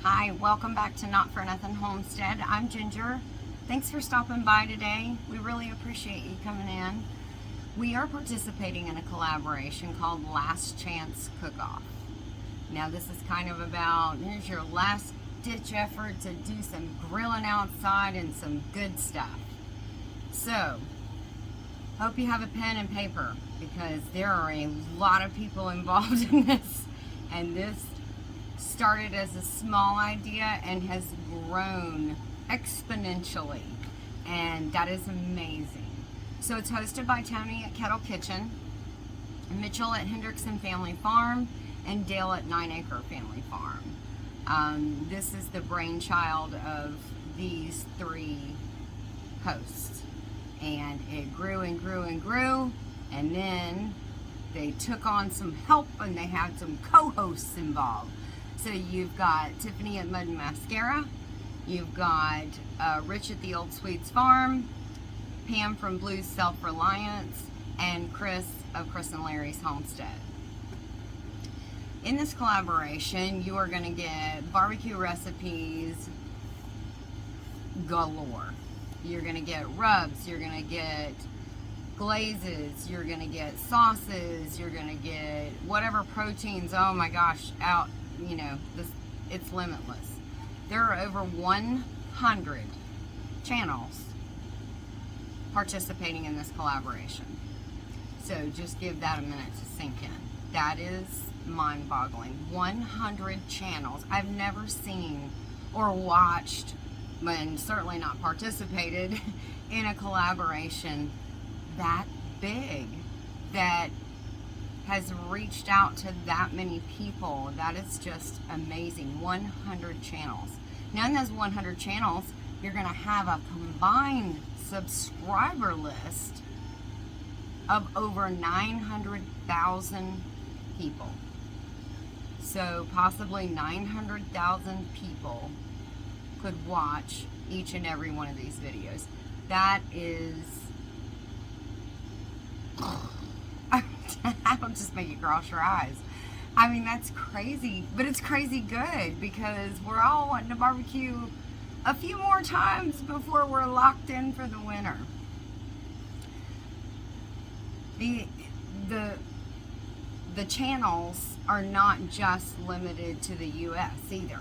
Hi, welcome back to Nothing Homestead. I'm Ginger. Thanks for stopping by today. We really appreciate you coming in. We are participating in a collaboration called Last Chance Cook-Off. Now this is kind of about, here's your last ditch effort to do some grilling outside and some good stuff. So, hope you have a pen and paper because there are a lot of people involved in this, and this started as a small idea and has grown exponentially, and that is amazing. So it's hosted by Tony at Kettle Kitchen, Mitchell at Hendrickson Family Farm, and Dale at 9 Acre Family Farm. This is the brainchild of these three hosts, and it grew and grew and grew, and then they took on some help and they had some co-hosts involved. So you've got Tiffany at Mud and Mascara, you've got Rich at the Old Swedes Farm, Pam from Blues Self-Reliance, and Chris of Chris and Larry's Homestead. In this collaboration, you are going to get barbecue recipes galore. You're going to get rubs, you're going to get glazes, you're going to get sauces, you're going to get whatever proteins, oh my gosh, out, you know, it's limitless. There are over 100 channels participating in this collaboration. So just give that a minute to sink in. That is mind-boggling. 100 channels. I've never seen or watched, and certainly not participated in a collaboration that big that has reached out to that many people. That is just amazing. 100 channels. Now in those 100 channels, you're going to have a combined subscriber list of over 900,000 people. So possibly 900,000 people could watch each and every one of these videos. That is... that'll just make you cross your eyes. I mean, that's crazy, but it's crazy good because we're all wanting to barbecue a few more times before we're locked in for the winter. The channels are not just limited to the US either.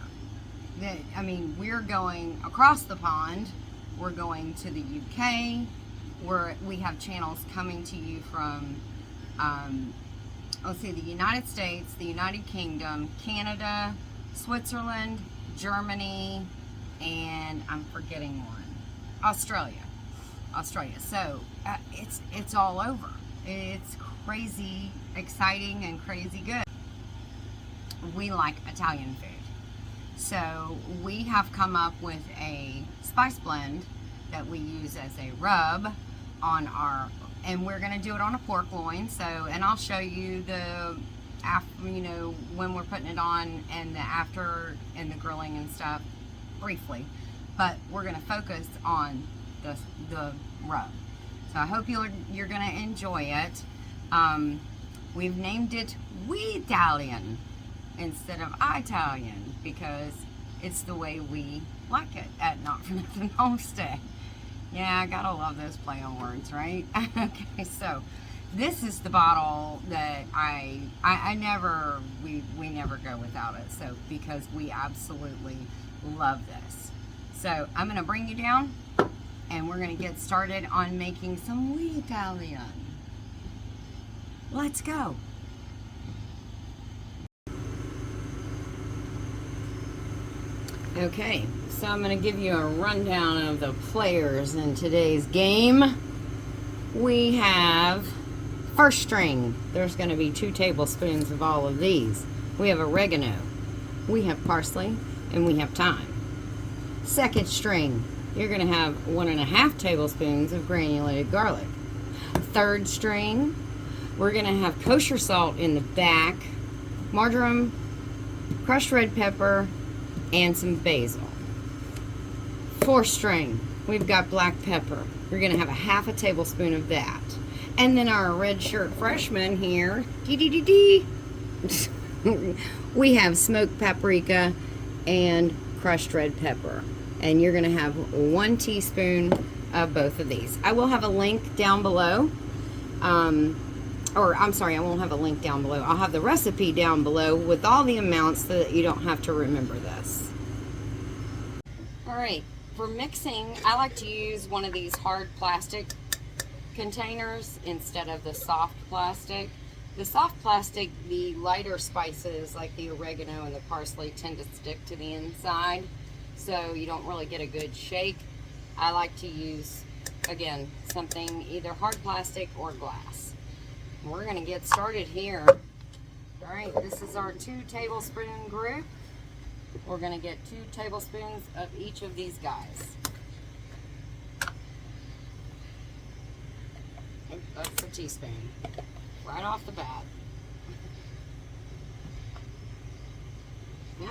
I mean, we're going across the pond. We're going to the UK. We have channels coming to you from let's see, the United States, the United Kingdom, Canada, Switzerland, Germany, and I'm forgetting one, Australia. So it's all over. It's crazy exciting and crazy good. We like Italian food, so we have come up with a spice blend that we use as a rub on our, and we're going to do it on a pork loin. So, and I'll show you the after, you know, when we're putting it on and the after and the grilling and stuff briefly, but we're going to focus on the rub. So I hope you're going to enjoy it. We've named it We-talian instead of Italian because it's the way we like it at Nothing Homestead. Yeah, I gotta love those play on words, right? Okay, so this is the bottle that we never go without it. So because we absolutely love this. So I'm gonna bring you down and we're gonna get started on making some We-talian. Let's go. Okay, so I'm going to give you a rundown of the players in today's game. We have first string. There's going to be 2 tablespoons of all of these. We have oregano, we have parsley, and we have thyme. Second string, you're going to have 1.5 tablespoons of granulated garlic. Third string, we're going to have kosher salt in the back, marjoram, crushed red pepper, and some basil. Fourth string, we've got black pepper. We're going to have 1/2 tablespoon of that. And then our red shirt freshman here, we have smoked paprika and crushed red pepper. And you're going to have 1 teaspoon of both of these. I will have a link down below. Or I'm sorry, I won't have a link down below. I'll have the recipe down below with all the amounts so that you don't have to remember this. Alright, for mixing, I like to use one of these hard plastic containers instead of the soft plastic. The soft plastic, the lighter spices like the oregano and the parsley tend to stick to the inside, so you don't really get a good shake. I like to use, again, something either hard plastic or glass. We're going to get started here. Alright, this is our 2 tablespoon group. We're going to get 2 tablespoons of each of these guys. Oh, that's a teaspoon. Right off the bat. Yeah.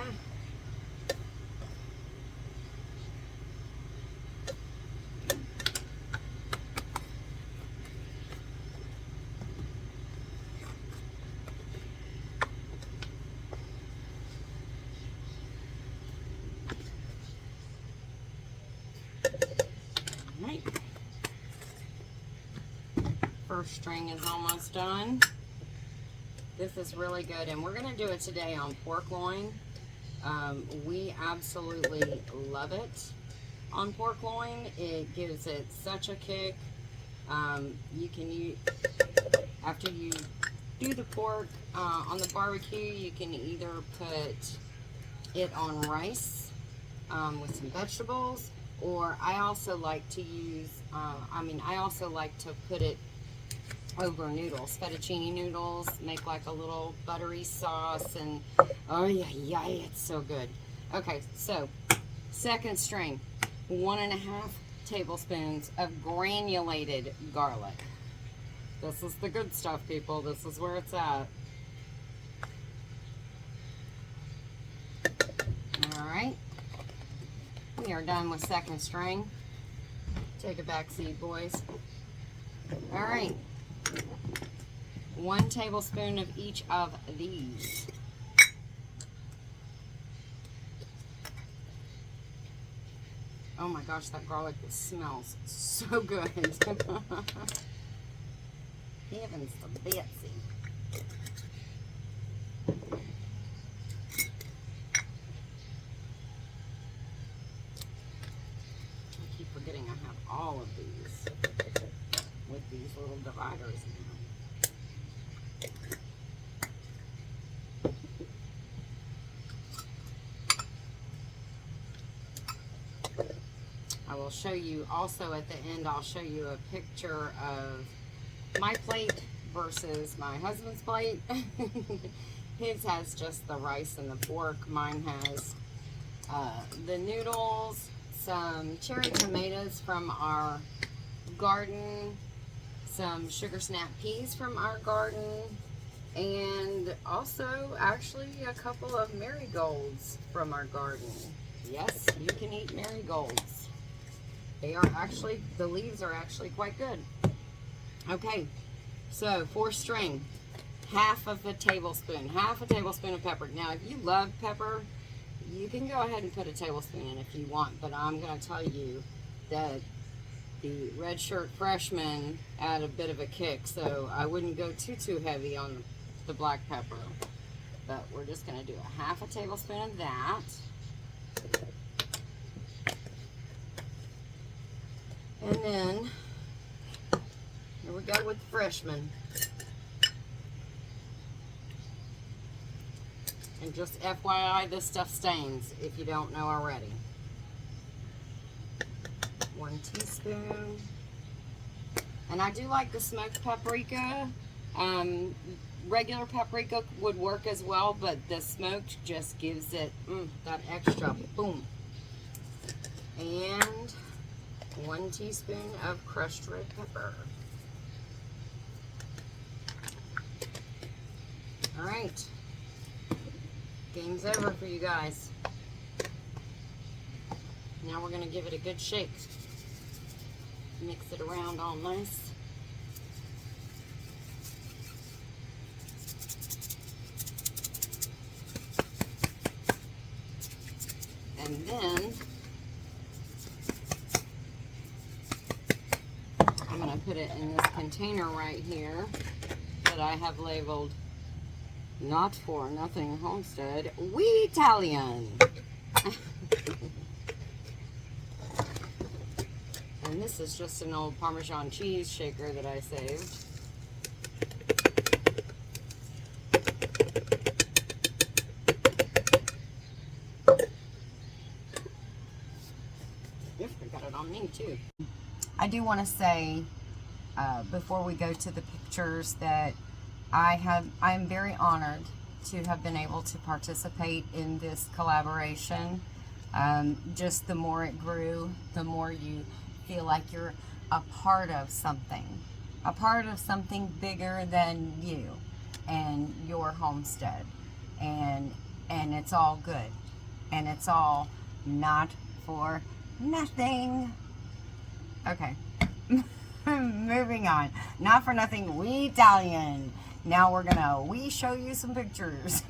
Right. First string is almost done. This is really good, and we're going to do it today on pork loin. We absolutely love it on pork loin. It gives it such a kick. You can use, after you do the pork on the barbecue, you can either put it on rice with some vegetables, or I also like to use, I also like to put it over noodles, fettuccine noodles, make like a little buttery sauce, and oh yeah, it's so good. Okay, so second string, 1.5 tablespoons of granulated garlic. This is the good stuff, people. This is where it's at. All right, we are done with second string. Take a back seat, boys. All right. 1 tablespoon of each of these. Oh my gosh, that garlic smells so good. Heavens to Betsy. I keep forgetting I have all of these with these little dividers in them. I will show you also at the end, I'll show you a picture of my plate versus my husband's plate. His has just the rice and the pork. Mine has the noodles, some cherry tomatoes from our garden, some sugar snap peas from our garden, and also actually a couple of marigolds from our garden. Yes, you can eat marigolds. They are actually, the leaves are actually quite good. Okay, so 4th string, half a tablespoon of pepper. Now, if you love pepper, you can go ahead and put a tablespoon in if you want, but I'm going to tell you that the red shirt freshmen add a bit of a kick, so I wouldn't go too heavy on the black pepper. But we're just going to do a half a tablespoon of that. And then, here we go with the freshmen. And just FYI, this stuff stains if you don't know already. 1 teaspoon. And I do like the smoked paprika. Regular paprika would work as well, but the smoked just gives it that extra boom. And 1 teaspoon of crushed red pepper. All right. Game's over for you guys. Now we're going to give it a good shake. Mix it around all nice. And then I'm going to put it in this container right here that I have labeled Not for Nothing Homestead, We-talian. And this is just an old Parmesan cheese shaker that I saved. Yep, I got it on me too. I do want to say, before we go to the pictures, that I'm very honored to have been able to participate in this collaboration. Just the more it grew, the more you feel like you're a part of something bigger than you and your homestead, and it's all good, and it's all not for nothing. Okay. Moving on. Not for nothing, We-talian. Now we're gonna show you some pictures.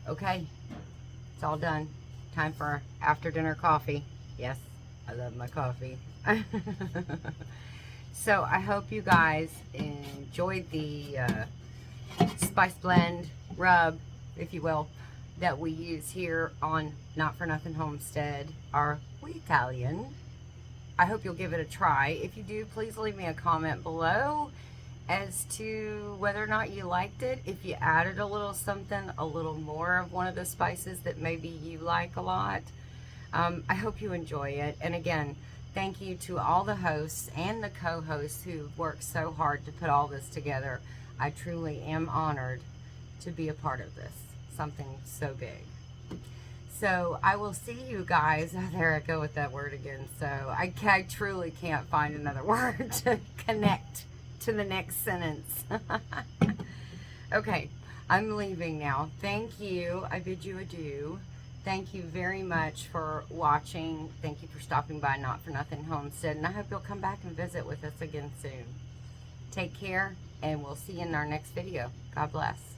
Okay, it's all done. Time for after dinner coffee. Yes, I love my coffee. So I hope you guys enjoyed the spice blend rub, if you will, that we use here on Not For Nothing Homestead, our We-talian. I hope you'll give it a try. If you do, please leave me a comment below as to whether or not you liked it. If you added a little something, a little more of one of the spices that maybe you like a lot. I hope you enjoy it. And again, thank you to all the hosts and the co-hosts who worked so hard to put all this together. I truly am honored to be a part of this, something so big. So I will see you guys. Oh, there I go with that word again. So I truly can't find another word to connect to the next sentence. Okay, I'm leaving now. Thank you. I bid you adieu. Thank you very much for watching. Thank you for stopping by Not For Nothing Homestead. And I hope you'll come back and visit with us again soon. Take care, and we'll see you in our next video. God bless.